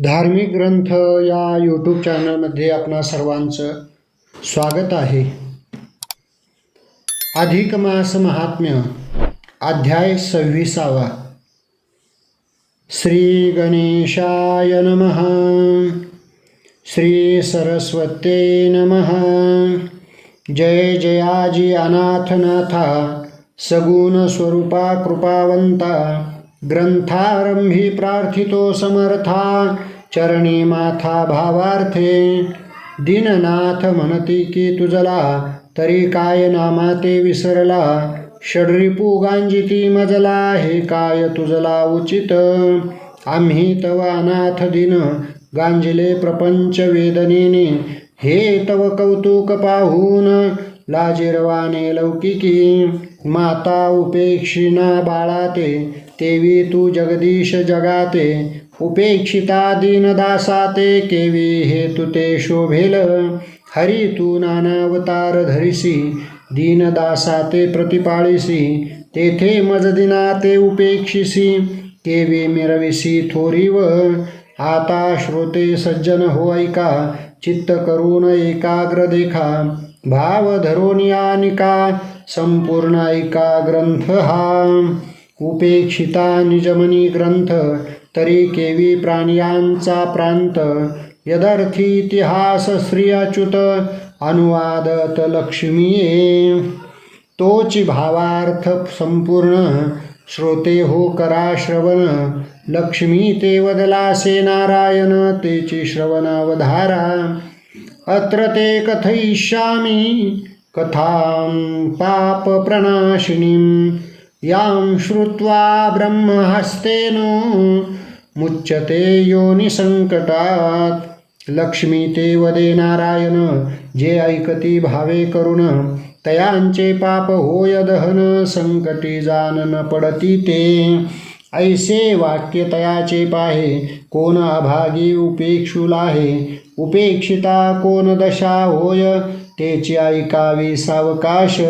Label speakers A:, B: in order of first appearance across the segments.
A: धार्मिक ग्रंथ या यूट्यूब चॅनलमध्ये आपणा सर्वांचं स्वागत आहे. अधिक मास महात्म्य अध्याय 26. श्री गणेशाय नमः. श्री सरस्वते नमः. जय जयाजी अनाथनाथा सगुण स्वरूपा कृपावंता. ग्रंथारंभी प्रार्थितो समर्था चरणी माथा भावार्थे. दीननाथ म्हणती की तुझला तरी काय नामा ते विसरला. षड्रिपू गांजिती मजला हे काय तुझला उचित. आम्ही तव अनाथ दिन गांजिले प्रपंच वेदनेने. हे तव कौतुक पाहून लाजिरवाने लौकिकी. माता उपेक्षिना बाळाते तेवी तू जगदीश जगाते. उपेक्षिता दीनदासाते केवी हे तू ते शोभेल. हरी तू नानावतार धरिसी दीनदासाते प्रतिपाळीसी. तेथे मजदिना ते उपेक्षिसी केवी मिरविसी थोरीव. आता श्रोते सज्जन हो ऐका चित्त करून एकाग्र देखा. भाव धरोनियानिका संपूर्ण ऐका ग्रंथ हा. उपेक्षिता निजमनी ग्रंथ तरी केवी प्राणियांचा प्रांत. यदर्थी इतिहास श्री अच्युत अनुवादत लक्ष्मीये. तोची भावार्थ संपूर्ण श्रोते हो करा श्रवण. लक्ष्मी ते वदलासे नारायण तेची श्रवण अवधारा. अत्र ते कथयिष्यामि कथां पाप प्रणाशिनीं. यां श्रुत्वा ब्रह्महस्तेन मुच्यते योनि संकटात. लक्ष्मी ते वदे नारायण जे ऐकती भावे करुण. तयांचे पाप होय दहन संकटी जान न पडती ते. ऐसे वाक्य तयाचे पाहे कोण अभागी उपेक्षुल आहे. उपेक्षिता कोण दशा होय तेची ऐकावी सावकाश.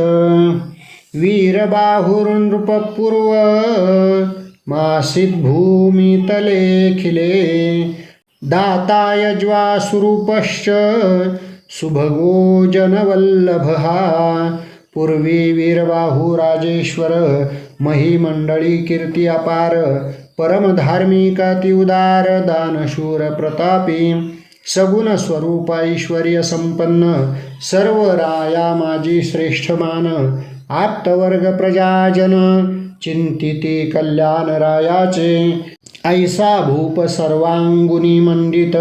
A: वीरबाहुर नृपपूर्व मासित भूमी तले खिले. दाताय ज्वासुरूपश्च सुभगो जनवल्लभहा. पूर्वी वीरबाहू राजेश्वर महिमंडळी कीर्ती अपार. परमधार्मिक अति उदार दानशूर प्रतापी. सगुण स्वरूप ऐश्वर्य संपन्न सर्व राया माझी श्रेष्ठ मान. आप्तवर्ग प्रजाजन चिंतिती कल्याण रायाचे. ऐसा भूप सर्वांगुनी मंडित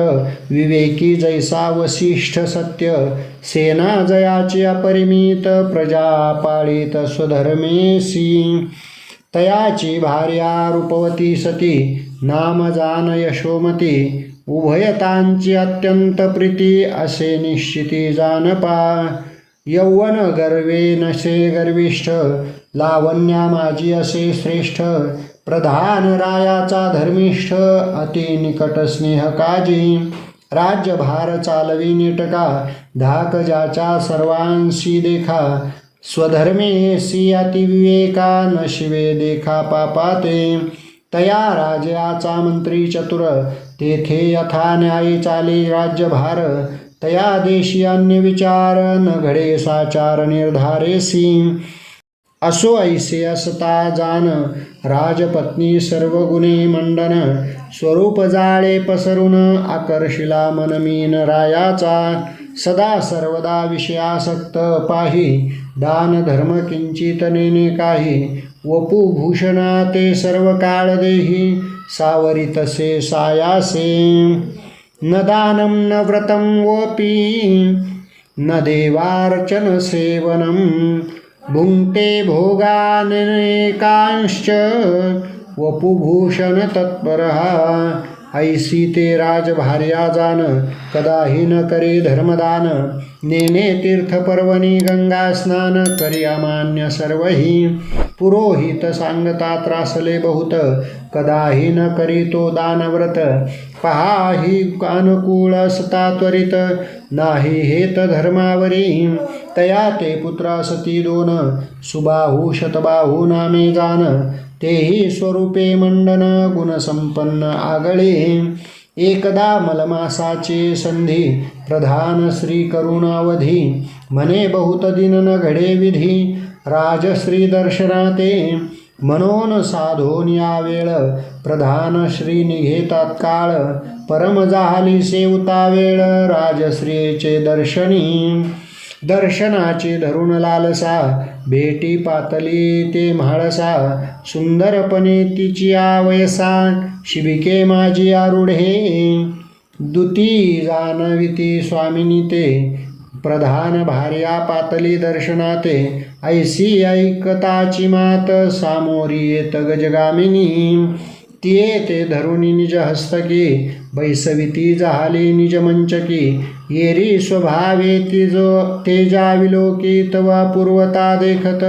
A: विवेकी जैसा वसिष्ठ सत्य. सेना जयाची अपरिमित प्रजा पाळीत स्वधर्मेसी. तयाची भार्या रूपवती सती नाम जान यशोमती. उभयतांची अत्यंत प्रीती असे निश्चिती जानपा. यौवन गर्वे नसे गर्विष्ठ लावण्या माझी असे श्रेष्ठ. प्रधान रायाचा धर्मिष्ठ अति निकट स्नेह काजी. राज्यभार चालवी नेटका धाक ज्याच्या सर्वांशी देखा. स्वधर्मेसी अतिविवेका नशिवे देखा पापाते. तया राजाचा मंत्री चतुर तेथे यथा न्यायी चाली राज्यभार. तया देशी अन्य विचार न घडे साचार निर्धारेसी. असो ऐसे असता जान राजपत्नी सर्व गुणे मंडन. स्वरूप जाळे पसरून आकर्षिला मनमीन रायाचा. सदा सर्वदा विषयासक्त पाही दान धर्म किंचित नेने काही. वपू भूषणा ते सर्व काळ देही सावरी तसे सायासे. न दानं न व्रतं वोपी न देवार्चन सेवनं. भुंक्ते भोगानेकांश्च वपुभूषण तत्परः. ऐसी ते राजभार्या जान कदाही न करे धर्मदान. नेने तीर्थपर्वणी गंगा स्नान करी अमान्य सर्वही. पुरोहित सांगता त्रासले बहुत कदाही न करी तो दानव्रत. पहा ही अनुकूल असता त्वरित नाही हेत धर्मावरी. तया ते पुत्रा सती दोन सुबाहू शतबाहू नामे जान. तेही स्वरूपे मंडन गुणसंपन्न आगळे. एकदा मलमासाचे संधी प्रधान श्री करुणावधी म्हणे बहुत दिन न घडे विधी राजश्री दर्शनाते म्हणून साधून या वेळ प्रधान श्री निघे तात्काळ परम झाली सेवता वेळ राजश्रीचे दर्शनाचे धरून लालसा भेटी पातली ते म्हाळसा सुंदरपणे तिची आवयसा शिबिके माझी आरुढे दुती जाणविती स्वामिनी ते प्रधान भार्या पातली दर्शनाते ऐसी ऐकताची मात सामोरी येत गजगामिनी तिये ते धरुणी निज हस्तकी बैसविती झाली निज मंचकी येरी स्वभावे तेजा विलोकी तवा पूर्वता देखत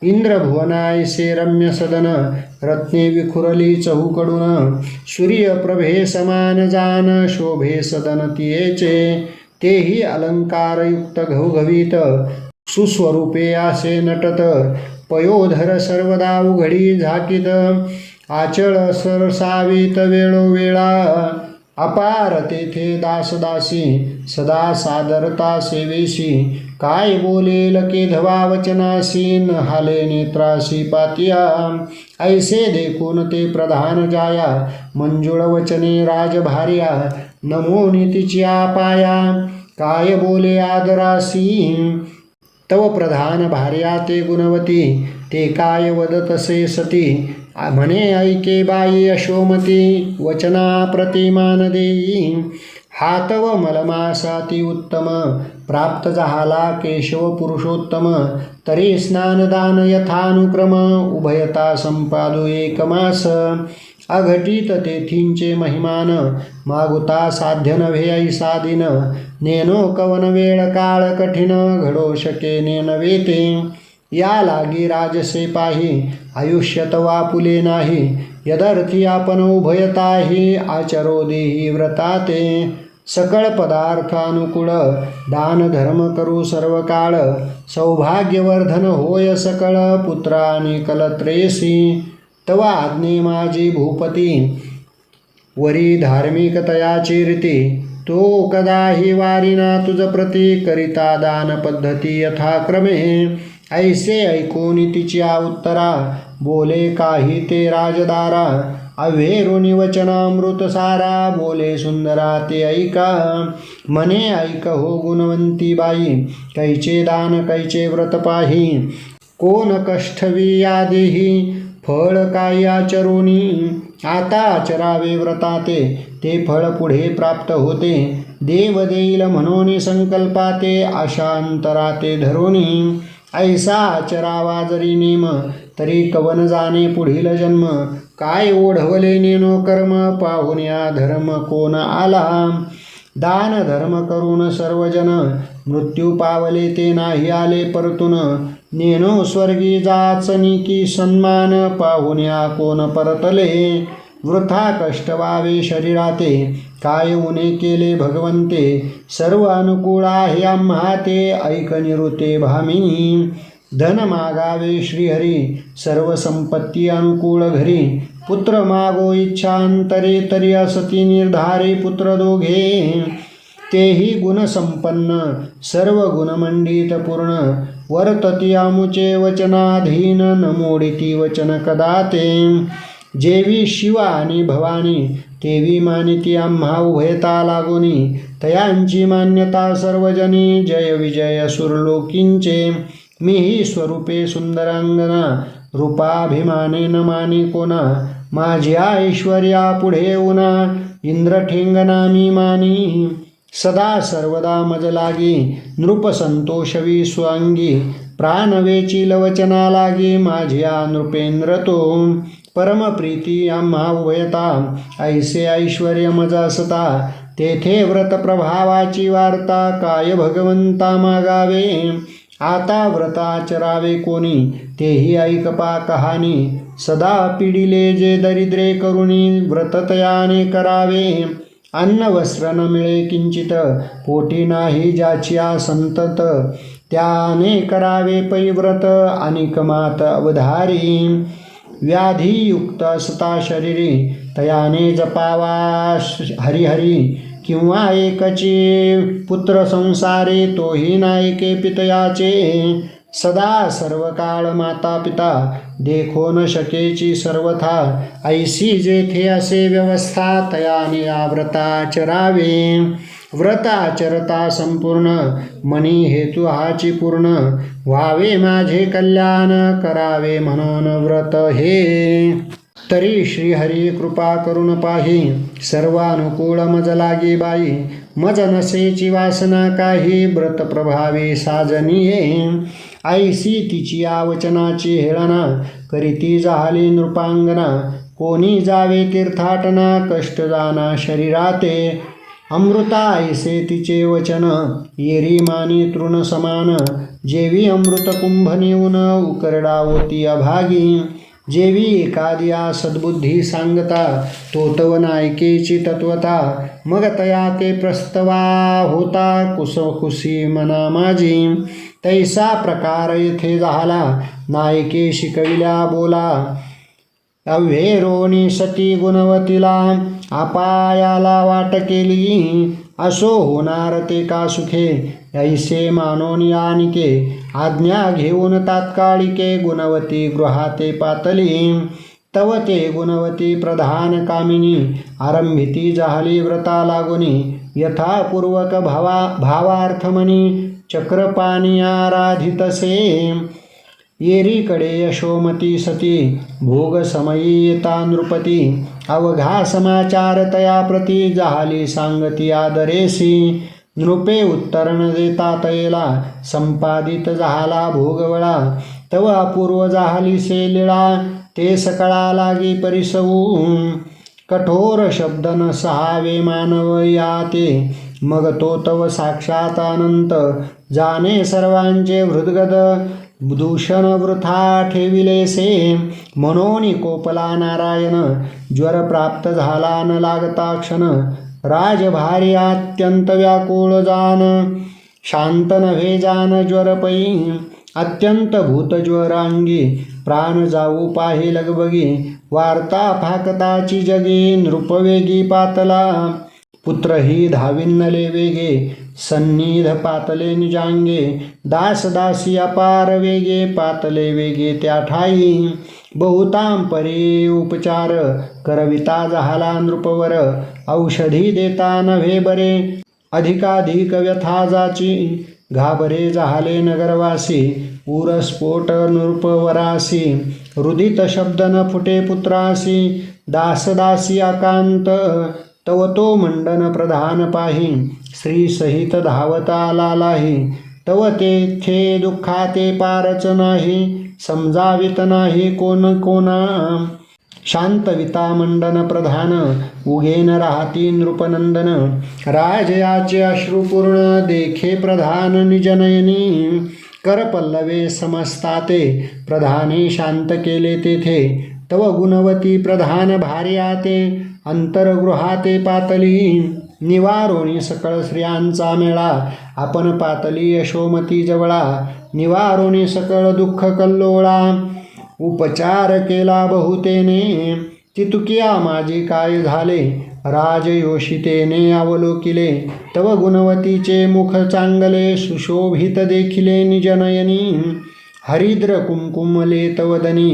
A: इंद्रभुवनायसे रम्य सदन रत्ने विखुरली चहूकडून सूर्यप्रभे समान जान शोभे सदन तियेचे तेही अलंकारयुक्त घवघवीत सुस्वरूपे असे नटत पयोधर सर्वदा उघडी झाकीत आचळ सरसावीत वेळोवेळा अपार तेथे दासदासी सदा सादरता सेवेशी काय बोलेल केधवा वचनासी न हाले नेत्रासी पातिया ऐसे देखून ते प्रधान जाया मंजुळ वचने राजभार्या नमो नीतीच्या पाया काय बोले आदरासी तव प्रधान भार्या ते गुणवती ते काय वदतसे सती म्हणे ऐके बाई यशोमती वचना प्रतिमान देई हातव मलमासाती उत्तम प्राप्त झाला केशव पुरुषोत्तम तरी स्नानदान यथानुक्रम उभयता संपादू एक मास अघटित तेथींचे महिमान मागुता साध्य नव्हे ऐसा दिन नेनो कवन वेळ काळ कठीण घडो शके नव्हे ते या लागी राजसे पाही आयुष्यत वापुले नाही यदर्थी आपण उभयताही आचरो देही व्रताते सकळ पदार्थानुकूळ दान धर्म करू सर्व काळ सौभाग्यवर्धन होय सकळ पुत्राने कलत्रेसी तवा आज्ञे माझी भूपती वरी धार्मिकतयाची रीती तो कदाही वारिना तुझ प्रती करिता दान पद्धती यथाक्रमे ऐसे ऐकून तिच्या उत्तरा बोले काही ते राजदारा अव्हेरुनी वचनामृत सारा बोले सुंदरा ते ऐका म्हणे ऐक हो गुणवंती बाई कैचे दान कैचे व्रत पाही कोण कष्टवी या देही फळ काय आचरोनी आता आचरावे व्रताते ते फळ पुढे प्राप्त होते देव देईल म्हणून संकल्पाते आशांतराते धरोनी ऐसा आचरावा जरी नेम तरी कवन जाणे पुढील जन्म काय ओढवले नेनो कर्म पाहुण्या धर्म कोण आला दान धर्म करून सर्वजन मृत्यू पावले ते नाही आले परतून नेनो स्वर्गी जाचनी की सन्मान पाहुण्या कोण परतले वृथा कष्ट व्हावे शरीराते काय उणे केले भगवंते सर्व अनुकूळ आहे आम्हा ते ऐक निवृत्ते भामिनी धन मागावे श्रीहरी सर्व संपत्ती अनुकूळ घरी पुत्र मागो इच्छांतरे तरी असती निर्धारे पुत्र दोघे तेही गुणसंपन्न सर्व गुणमंडित पूर्ण वर्तती आमुचे वचनाधीन न मोडिती वचन कदा ते जेवी शिवा आणि भवानी तेवी मानिती आम्हा उभयता लागोनी तयांची मान्यता सर्वजनी जय विजय सुरलोकींचे मीही स्वरूपे सुंदरांगना रूपाभिमाने न माने कोणा माझ्या ऐश्वर्या पुढे उना इंद्रठेंगना मी मानी सदा सर्वदा मज लागी नृप संतोषवी स्वांगी प्राणवेची लवचना लागी माझ्या नृपेंद्र तो परमप्रीती आम्हा उभयता ऐसे ऐश्वर्य मज असता तेथे व्रत प्रभावाची वार्ता काय भगवंता मागावे आता व्रताचरावे कोणी तेही ऐकपा कहाणी सदा पिडिले जे दरिद्रे करुणी व्रततयाने करावे अन्न वस्त्र न मिळे किंचित पोटी नाही ज्याच्या संतत त्याने करावे पैव्रत अनिकमात अवधारी व्याधियुक्त असता शरीरी तयाने जपावा हरिहरी किंवा एकची पुत्र संसारे तोही नायके पितयाचे सदा सर्व काळ माता पिता देखो न शकेची सर्वथा ऐसी जेथे असे व्यवस्था तयाने आव्रता चरावे व्रताचरता संपूर्ण मनी हेतू हाची पूर्ण व्हावे माझे कल्याण करावे म्हणून व्रत हे तरी श्रीहरी कृपा करून पाही सर्वानुकूळ मज लागे बाई मज नसेची वासना काही व्रत प्रभावी साजनिये ऐसी तिची आवचनाची हेळना करीती झाली नृपांगना कोणी जावे तीर्थाटना कष्ट जाना शरीराते अमृता ऐसे तिचे वचन येरी मानी तृण समान जेवी अमृत कुंभ नेऊन उकरडावती अभागी जेवी एखाद्या सद्बुद्धी सांगता तोतव नायकेची तत्वता मग तया ते प्रस्तवा होता कुसकुसी मना माझी तैसा प्रकार येथे झाला नायके शिकविल्या बोला अव्हेरोनी सती गुणवतीला अपायाला वाट केली असो होणार ते का सुखे ऐसे मानोन यानिके आज्ञा घेऊन तात्कालिके गुणवती गृहाते पातली तव ते गुणवती प्रधान कामिनी आरंभिती झाली व्रता लागुनी यथापूर्वक भावार्थमनी चक्रपाणी आराधितसे येरीकडे यशोमती सती भोग समयी येता नृपती अवघा समाचार तया प्रती झाली सांगती आदरेसी नृपे उत्तरण देता तैला संपादित झाला भोगवळा तव अपूर्व झाली से लीळा ते सकळा लागी परिसवू कठोर शब्द न सहावे मानव याते मग तो तव साक्षात अनंत जाणे सर्वांचे हृदगद दूषण वृथा ठेविलेसे म्हणून कोपला नारायण ज्वर प्राप्त झाला न लागता क्षण राजभारी अत्यंत व्याकुळ जान शांत नव्हे जान ज्वरपै अत्यंत भूतज्वरांगी प्राण जाऊ पाहे लगबगी वार्ता फाकताची जगी नृपवेगी पातला पुत्रही धाविन्नले वेगे सन्निध पातले निजांगे दास दासी अपार वेगे पातले वेगे त्या ठाई बहुतां परी उपचार करविता झाला नृपवर औषधी देता नव्हे बरे अधिकाधिक व्यथा जाची घाबरे झाले नगरवासी उरस्फोट नृपवरासी रुदित शब्द न फुटे पुत्रासी दासदासी अकांत तव तो मंडन प्रधान पाही श्री सहित धावता लालाही तव तेथे दुःखाते पारच नाही समजावित नाही कोण कोणा शांतविता मंडन प्रधान उगेन राहती नृपनंदन राजयाचे अश्रुपूर्ण देखे प्रधान निजनयनी कर पल्लवे समजताते प्रधाने शांत केले तेथे तव गुणवती प्रधान भार्याते अंतरगृहाते पातली निवारोणी सकळ स्त्रियांचा मेळा आपण पातली यशोमती जवळा निवारोणी सकळ दुःख कल्लोळा उपचार केला बहुतेने तितुकिया माझी काय झाले राजयोषितेने अवलोकिले तव गुणवतीचे मुख चांगले सुशोभित देखिले निजनयनी हरिद्र कुंकुमले तवदनी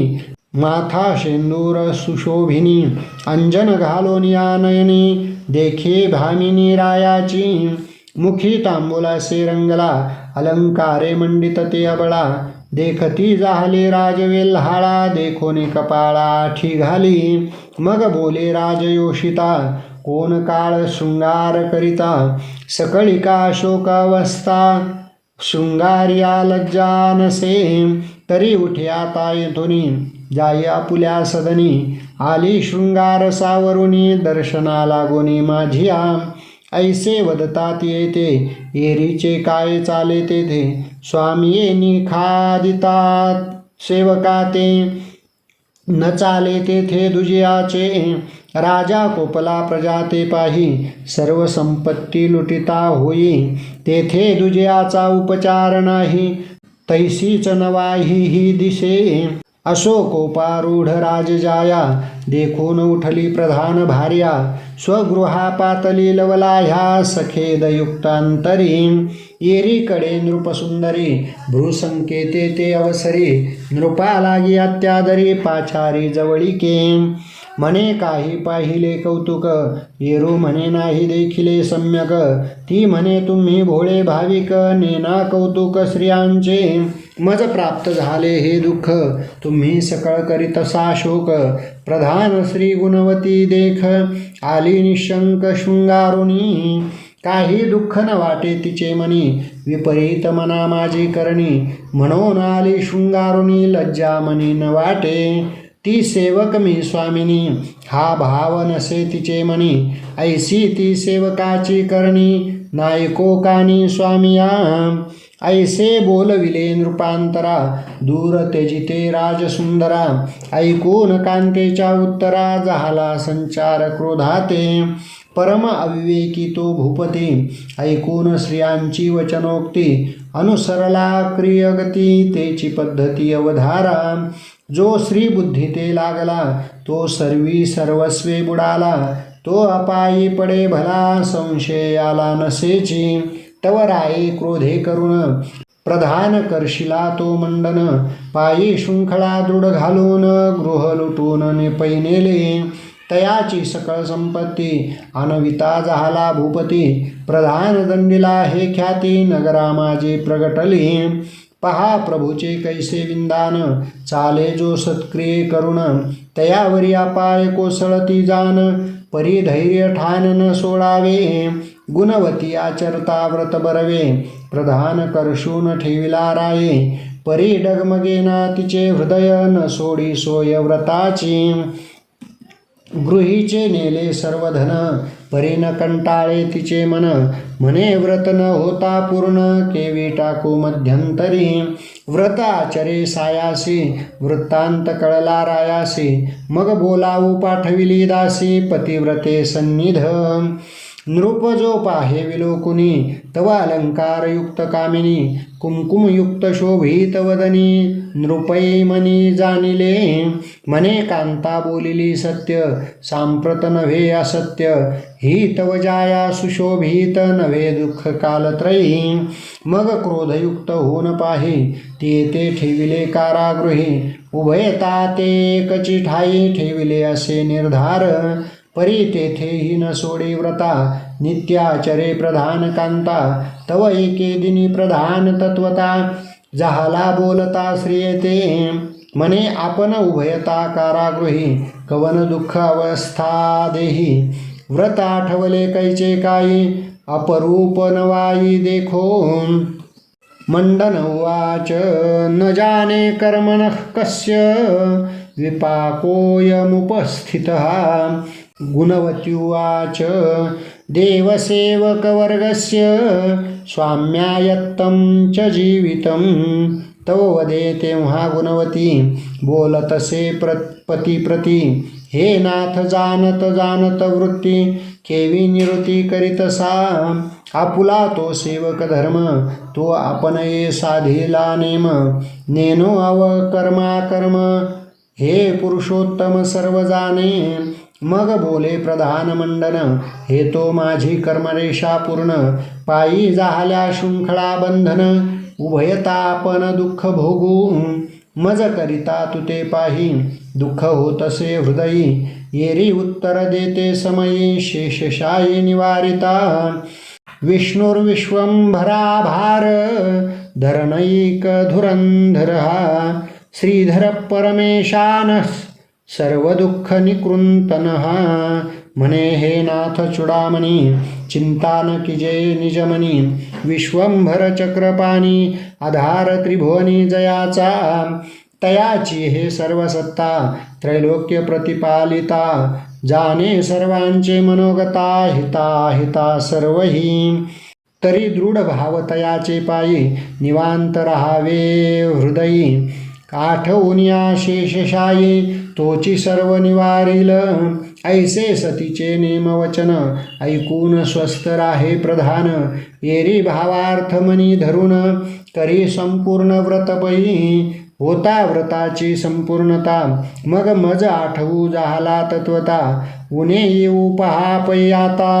A: माथा शेंदूर सुशोभिनी अंजन घालोनिया नयनी देखे भामिनी रायाची मुखी तांबुलासे रंगला अलंकारे मंडित ते अबळा देखती झाले राजवेल्हाळा देखोनी कपाळा आठी घाली मग बोले राजयोषिता कोण काळ शृंगार करिता सकळिका शोकावस्था शृंगार्या लज्जा नसे तरी उठ्या तायेथुनी जाई आपुल्या सदनी आली शृंगार सावरुनी दर्शना लागोनी माझिया ऐसे वदतात येते एरीचे काय चाले तेथे स्वामीये निखादितात सेवकाते न चाले तेथे दुजियाचे राजा कोपला प्रजा ते पाही सर्व संपत्ती लुटिता होई तेथे दुजियाचा उपचार नाही तैसीच नवाही ही दिसे अशोकोपारूढ राजजाया देखून उठली प्रधान भार्या स्वगृहा पातली लवला ह्या सखेदयुक्तांतरी येरीकडे नृपसुंदरी भ्रूसंकेते ते अवसरी नृपा लागी अत्यादरी पाचारी जवळिके म्हणे काही पाहिले कौतुक येरू म्हणे नाही देखिले सम्यक ती म्हणे तुम्ही भोळे भाविक नेना कौतुक स्त्रियांचे मज प्राप्त झाले हे दुःख तुम्ही सकळ करीतसा शोक प्रधान श्री गुणवती देख आली निशंक शृंगारुणी काही दुःख न वाटे तिचे मनी विपरीत मना माझी करणी म्हणून आली शृंगारुणी लज्जा मनी न वाटे ती सेवक मी स्वामिनी हा भाव नसे तिचे मनी ऐसी ती सेवकाची करणी नायको कानी स्वामिया ऐसे बोलविले नृपांतरा दूर त्यजिते राजसुंदरा ऐकून कांतेच्या उत्तरा झाला संचार क्रोधाते परम अविवेकी तो भूपती ऐकून स्त्रियांची वचनोक्ती अनुसरला क्रियगती तेची पद्धती अवधारा जो श्री बुद्धी ते लागला तो सर्वी सर्वस्वे बुडाला तो अपायी पडे भला संशय आला नसेची तव राये क्रोधे करून प्रधान करशिला तो मंडन पायी शृंखळा दृढ घालून गृह लुटून पैनेले तयाची सकळ संपत्ती अनविता झाला भूपती प्रधान दंडिला हे ख्याती नगरा माझी प्रगटली पहा प्रभूचे कैसे विंदान चाले जो सत्क्रिये करुण तयावरी अपाय कोसळती जान परिधैर्य ठान न सोडावे गुणवती आचरता व्रत बरवे प्रधान करशून ठेविला राये परी डगमगेना तिचे हृदय न सोडी सोय व्रताची गृहीचे नेले सर्वधन परीन कंटाळे तिचे मन म्हणे व्रत न होता पूर्ण केवी टाकू मध्यंतरी व्रत आचरे सायासी वृत्तांत कळला रायासी मग बोलावू पाठविली दासी पतिव्रते सन्निध नृप जो पाहे विलोकुनी तव अलंकारयुक्त कामिनी कुंकुमयुक्त शोभित वदनी नृपै मनी जाणिले म्हणे कांता बोलिली सत्य सांप्रत नव्हे असत्य ही तव जाया सुशोभित नव्हे दुःख कालत्रयी मग क्रोधयुक्त होऊन पाही ते ठेविले कारागृही उभयता ते एकची ठाई ठेविले असे निर्धार परी तेथेही न सोडे व्रता नित्याचरे प्रधान कांता तव एके दिनी प्रधान तत्वता जहाला बोलता श्रियते म्हणे आपण उभयता कारागृही कवन दुःख अवस्था देही व्रत आठवले कैचे काही अपरूप नवाई देखो मंडन उवाच न जाने कर्मणः कस्य विपाकोऽयमुपस्थितः गुणवत्युवाच देवसेवकवर्गस्य स्वाम्यायत्तं च जीवितं तव वदे तेव्हा गुणवती बोलतसे पती हे नाथ जानत जानत वृत्ती केवी निवृत्ती करीतसा आपुला तो सेवक धर्म तो आपण ये साधिला नेम नेनो अवकर्मा कर्म हे पुरुषोत्तम सर्व जाणे मग बोले प्रधान मंडन हे तो माझी कर्मरेषा पूर्ण पायी जाहल्या शृंखळा बंधन उभयता आपण दुःख भोगू मज करिता तुते पाही दुःख होतसे हृदयी येरी उत्तर देते समयी शेषशायी निवारिता विष्णुर्विश्वंभराभार धरणैक धुरंधरः श्रीधर परमेशानः सर्व दुःख निकृंतनः म्हणे हे नाथ चुडामणी चिंता न किजे निजमनी विश्वंभर चक्रपाणी आधार त्रिभुवनी जयाचा तयाची हे सर्व सत्ता त्रैलोक्य प्रतिपालिता जाने सर्वांचे मनोगता हिता हिता सर्वही तरी दृढ भाव तयाचे पायी निवांत रहावे हृदयी आठवून या शेषशायी तोची सर्व निवारिल ऐसे सतीचे नेमवचन ऐकून स्वस्थ राहे प्रधान येरी भावार्थ मनी धरून करी संपूर्ण व्रतपयी होता व्रताची संपूर्णता मग मज आठवू झाला तत्वता उणे येऊ पहा पै आता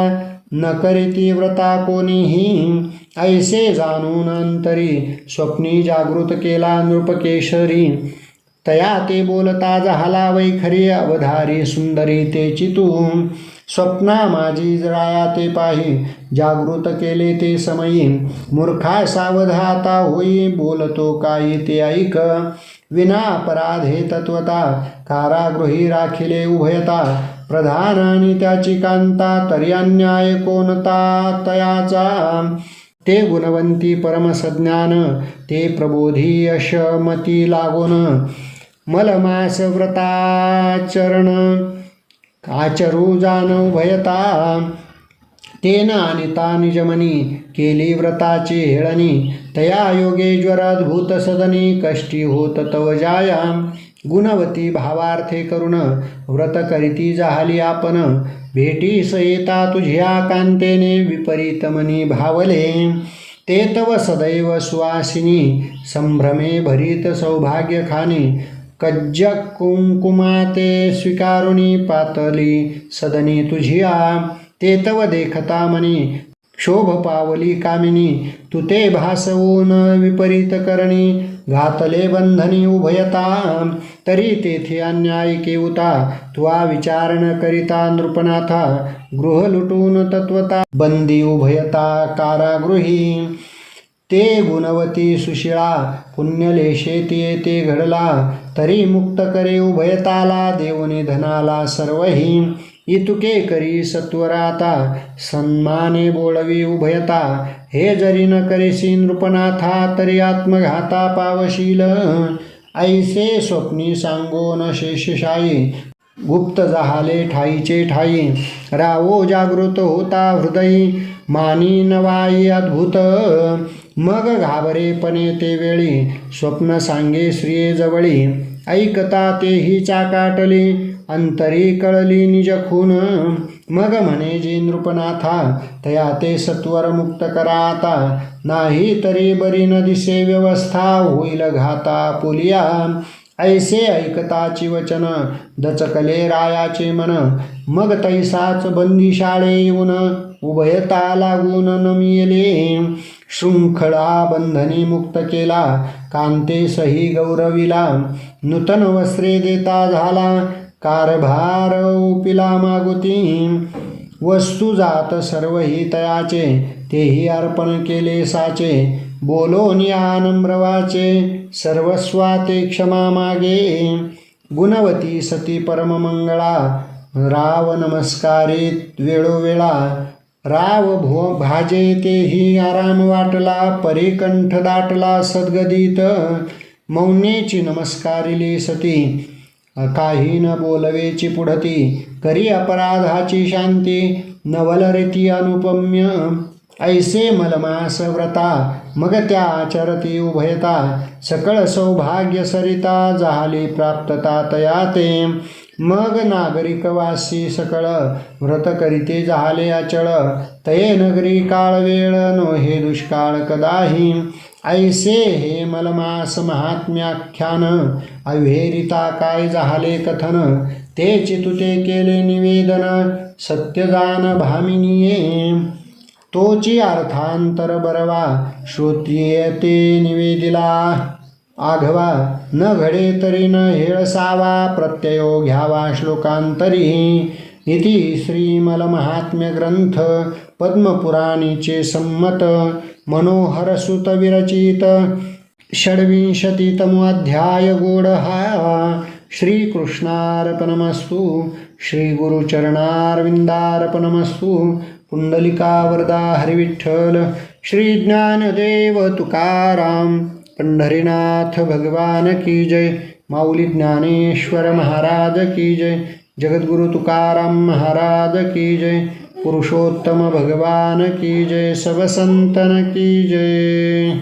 A: न करीती व्रता कोणीही ऐसे जाणून अंतरी स्वप्नी जागृत केला नृपकेशरी तया ते बोलता झाला वैखरी अवधारी सुंदरी ते चितू स्वप्ना माझी जळाया ते पाही जागृत केले ते समयी मूर्खा सावधाता होई बोलतो काही ते ऐक विना अपराधे तत्वता कारागृही राखिले उभयता प्रधान आणि त्याची कांता तरी अन्याय कोणता तयाचा ते गुणवंती परमसज्ञान ते प्रबोधी यशमती लागून मलमास व्रताचरण आचरू जाण उभयता तेन अनिता निजमनी केली व्रताची हेळणी तया योगेश्वर अद्भुत सदनी कष्टी होत तव जाया गुणवती भावार्थे करुण व्रत करीती झाली आपण भेटीस येता तुझ्या कांतेने विपरीत मनी भावले ते तव सदैव सुवासिनी संभ्रमे भरीत सौभाग्य खानी कज्ज कुंकुमाते स्वीकारुणी पातली सदनी तुझिया ते तव देखता मनी क्षोभ पावली कामिनी तू ते भासवून विपरीत करणी घातले बंधनी उभयता तरी तेथे अन्याय केवता त्वा विचार न करिता नृपनाथा गृह लुटून तत्वता बंदी उभयता कारागृही ते गुणवती सुशिळा पुण्यलेशे ते घडला तरी मुक्त करे उभयताला देवनी धनाला सर्वही इतुके करी सत्वराता सन्माने बोलवी उभयता हे जरी न करीसी नृपनाथा तरी आत्मघाता पावशील ऐसे स्वप्नी सांगोन शेषशायी गुप्त जहाले ठाईचे ठाई रावो जागृत होता हृदयी मानी नवाई अद्भुत मग घाबरेपणे ते वेळी स्वप्न सांगे श्रिये जवळी ऐकता तेही चाकाटली अंतरी कळली निज खून मग म्हणे जी नृपनाथा तया ते सत्वर मुक्त करा आता नाही तरी बरी न दिसे व्यवस्था होईल घाता पुलिया ऐसे ऐकताची वचन दचकले रायाचे मन मग तैसाच बंदिशाळे येऊन उभयता लागून नमिले शृंखळा बंधनी मुक्त केला कांते सही गौरविला नूतन वस्त्रे देता झाला कारभार उपिला मागुती वस्तू जात सर्व ही तयाचे तेही अर्पण केले साचे बोलोन या नम्रवाचे सर्वस्वा ते क्षमा मागे गुणवती सती परममंगळा राव नमस्कारित वेळोवेळा राव भाजे तेही आराम वाटला परिकंठ दाटला सद्गदित मौनेची नमस्कारिली सती काही न बोलवेची पुढती करी अपराधाची शांती नवलरिती अनुपम्य ऐसे मलमास व्रता मग त्या आचरती उभयता सकळ सौभाग्य सरिता झाली प्राप्तता तया ते मग नागरिक वासी सकळ व्रत करीते झाले अचळ तये नगरी काळ वेळ नो हे दुष्काळ कदाही ऐसे हे मलमास महात्म्याख्यान अव्हेरिता काय झाले कथन ते चितुते केले निवेदन सत्यजान भामिनीये तोची अर्थांतर बरवा श्रोत्रियते निवेदिला आघवा न घडे तरी न हेळसावा प्रत्ययो घ्यावा श्लोकांतरी इति श्रीमलमहात्म्य ग्रंथ पद्मपुराणीचे संमत मनोहरसुत विरचित षड्विंशतितमोऽध्याय गोड हा श्रीकृष्णार्पणमस्तु श्रीगुरुचरणारविंदार्पणमस्तु पुंडलिकावरदा हरिविठ्ठल श्री ज्ञानदेव तुकाराम पंढरीनाथ भगवान की जय माऊली ज्ञानेश्वर महाराज की जय जगद्गुरु तुकाराम महाराज की जय पुरुषोत्तम भगवान की जय सब संतन की जय।